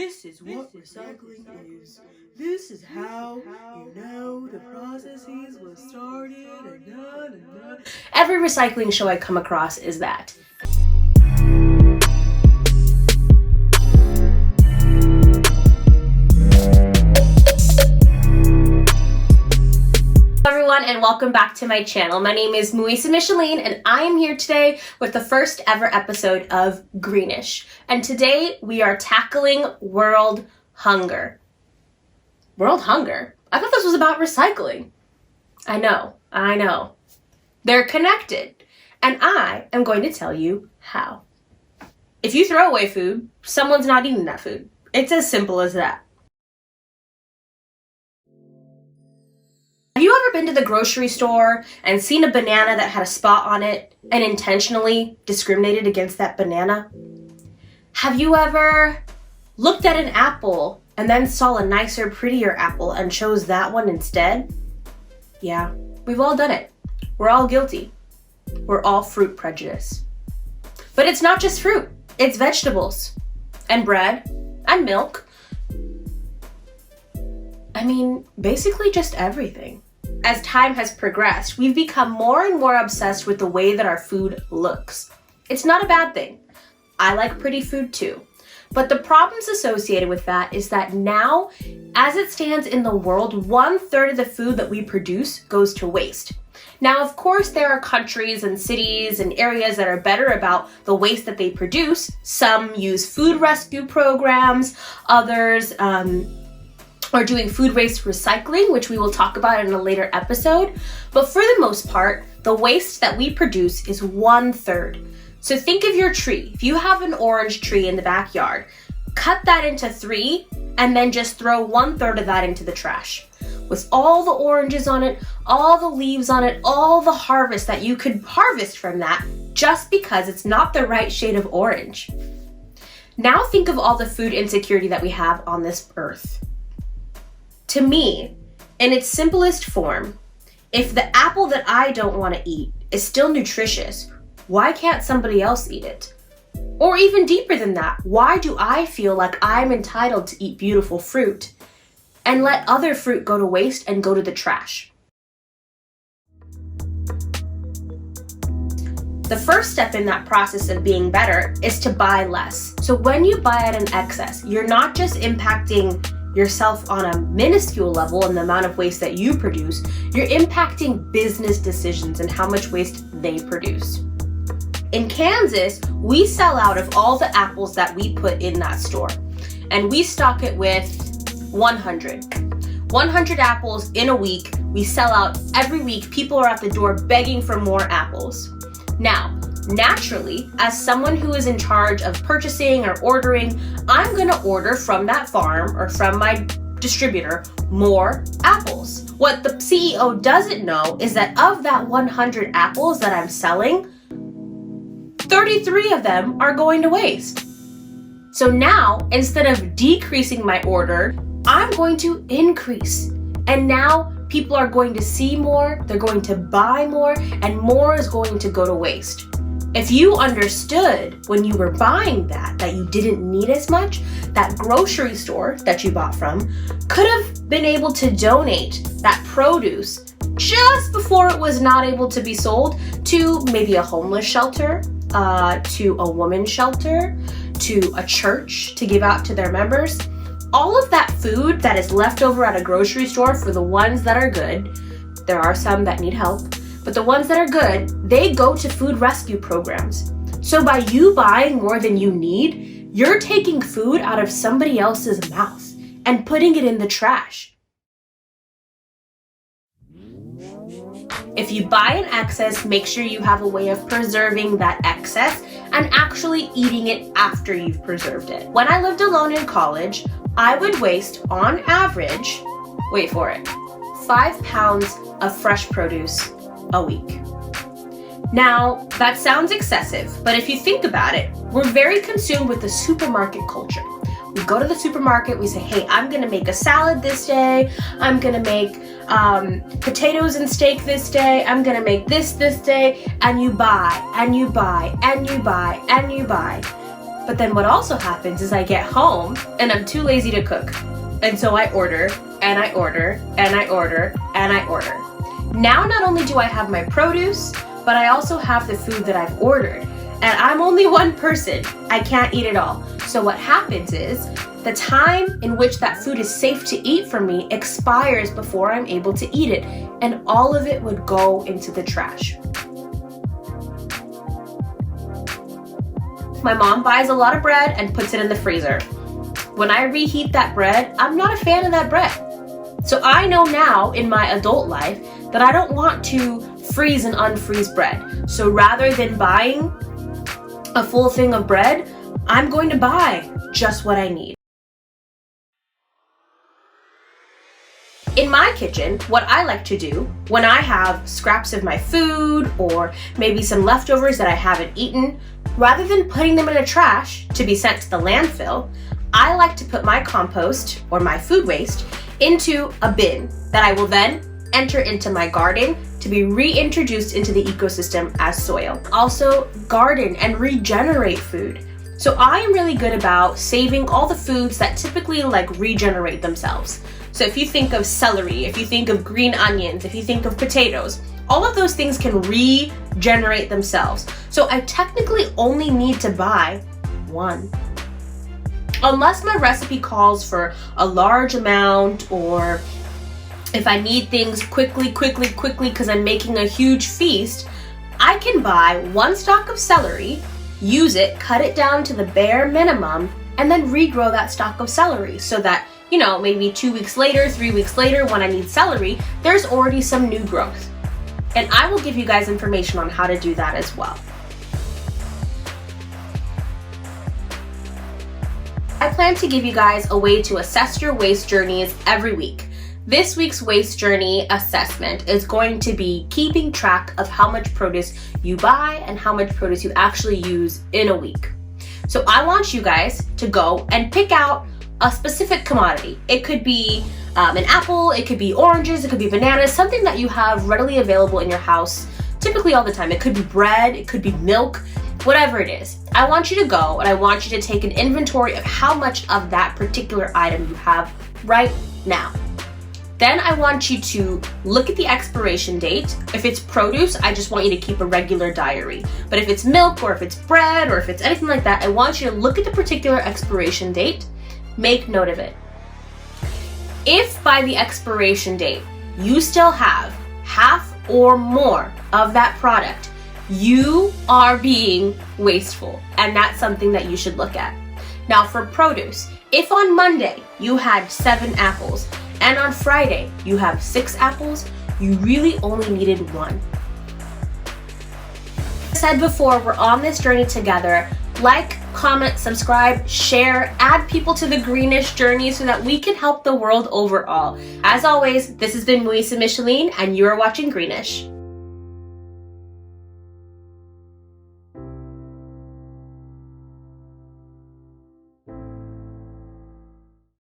This is what recycling is. This is how the processes was started. Every recycling show I come across is that. Everyone, and welcome back to my channel. My name is Muisa Micheline, and I am here today with the first ever episode of Greenish. And today we are tackling world hunger. World hunger? I thought this was about recycling. I know. They're connected, and I am going to tell you how. If you throw away food, someone's not eating that food. It's as simple as that. Have you ever been to the grocery store and seen a banana that had a spot on it and intentionally discriminated against that banana? Have you ever looked at an apple and then saw a nicer, prettier apple and chose that one instead? Yeah, we've all done it. We're all guilty. We're all fruit prejudice. But it's not just fruit, it's vegetables and bread and milk. I mean, basically just everything. As time has progressed, we've become more and more obsessed with the way that our food looks. It's not a bad thing. I like pretty food too. But the problems associated with that is that now, as it stands in the world, 1/3 of the food that we produce goes to waste. Now, of course, there are countries and cities and areas that are better about the waste that they produce. Some use food rescue programs, others are doing food waste recycling, which we will talk about in a later episode. But for the most part, the waste that we produce is 1/3. So think of your tree. If you have an orange tree in the backyard, cut that into 3 and then just throw 1/3 of that into the trash. With all the oranges on it, all the leaves on it, all the harvest that you could harvest from that, just because it's not the right shade of orange. Now think of all the food insecurity that we have on this earth. To me, in its simplest form, if the apple that I don't want to eat is still nutritious, why can't somebody else eat it? Or even deeper than that, why do I feel like I'm entitled to eat beautiful fruit and let other fruit go to waste and go to the trash? The first step in that process of being better is to buy less. So when you buy at an excess, you're not just impacting yourself on a minuscule level in the amount of waste that you produce, you're impacting business decisions and how much waste they produce. In Kansas, we sell out of all the apples that we put in that store, and we stock it with 100 apples in a week. We sell out every week. People are at the door begging for more apples. Now, naturally, as someone who is in charge of purchasing or ordering, I'm going to order from that farm or from my distributor more apples. What the CEO doesn't know is that of that 100 apples that I'm selling, 33 of them are going to waste. So now, instead of decreasing my order, I'm going to increase. And now people are going to see more, they're going to buy more, and more is going to go to waste. If you understood when you were buying that you didn't need as much, that grocery store that you bought from could have been able to donate that produce just before it was not able to be sold to maybe a homeless shelter, to a women's shelter, to a church to give out to their members. All of that food that is left over at a grocery store, for the ones that are good, there are some that need help, but the ones that are good, they go to food rescue programs. So by you buying more than you need, you're taking food out of somebody else's mouth and putting it in the trash. If you buy an excess, make sure you have a way of preserving that excess and actually eating it after you've preserved it. When I lived alone in college, I would waste, on average, wait for it, 5 pounds of fresh produce a week. Now, that sounds excessive, but if you think about it, we're very consumed with the supermarket culture. We go to the supermarket, we say, hey, I'm gonna make a salad this day, I'm gonna make potatoes and steak this day, I'm gonna make this day, and you buy, and you buy, and you buy, and you buy. But then what also happens is I get home and I'm too lazy to cook. And so I order, and I order, and I order, and I order. Now not only do I have my produce, but I also have the food that I've ordered. And I'm only one person. I can't eat it all. So what happens is the time in which that food is safe to eat for me expires before I'm able to eat it. And all of it would go into the trash. My mom buys a lot of bread and puts it in the freezer. When I reheat that bread, I'm not a fan of that bread. So I know now in my adult life that I don't want to freeze and unfreeze bread. So rather than buying a full thing of bread, I'm going to buy just what I need. In my kitchen, what I like to do when I have scraps of my food or maybe some leftovers that I haven't eaten, rather than putting them in the trash to be sent to the landfill, I like to put my compost or my food waste into a bin that I will then enter into my garden to be reintroduced into the ecosystem as soil. Also, garden and regenerate food. So I am really good about saving all the foods that typically regenerate themselves. So if you think of celery, if you think of green onions, if you think of potatoes, all of those things can regenerate themselves. So I technically only need to buy one. Unless my recipe calls for a large amount, or if I need things quickly because I'm making a huge feast, I can buy one stalk of celery, use it, cut it down to the bare minimum, and then regrow that stalk of celery so that, maybe 2 weeks later, 3 weeks later, when I need celery, there's already some new growth. And I will give you guys information on how to do that as well. I plan to give you guys a way to assess your waste journeys every week. This week's waste journey assessment is going to be keeping track of how much produce you buy and how much produce you actually use in a week. So I want you guys to go and pick out a specific commodity. It could be an apple, it could be oranges, it could be bananas, something that you have readily available in your house typically all the time. It could be bread, it could be milk, whatever it is. I want you to go and I want you to take an inventory of how much of that particular item you have right now. Then I want you to look at the expiration date. If it's produce, I just want you to keep a regular diary. But if it's milk or if it's bread or if it's anything like that, I want you to look at the particular expiration date, make note of it. If by the expiration date you still have half or more of that product, you are being wasteful, and that's something that you should look at. Now for produce, if on Monday you had 7 apples and on Friday you have 6 apples, you really only needed 1. As I said before, we're on this journey together. Like, comment, subscribe, share, add people to the Greenish journey so that we can help the world overall. As always, this has been Muisa Micheline, and you are watching Greenish.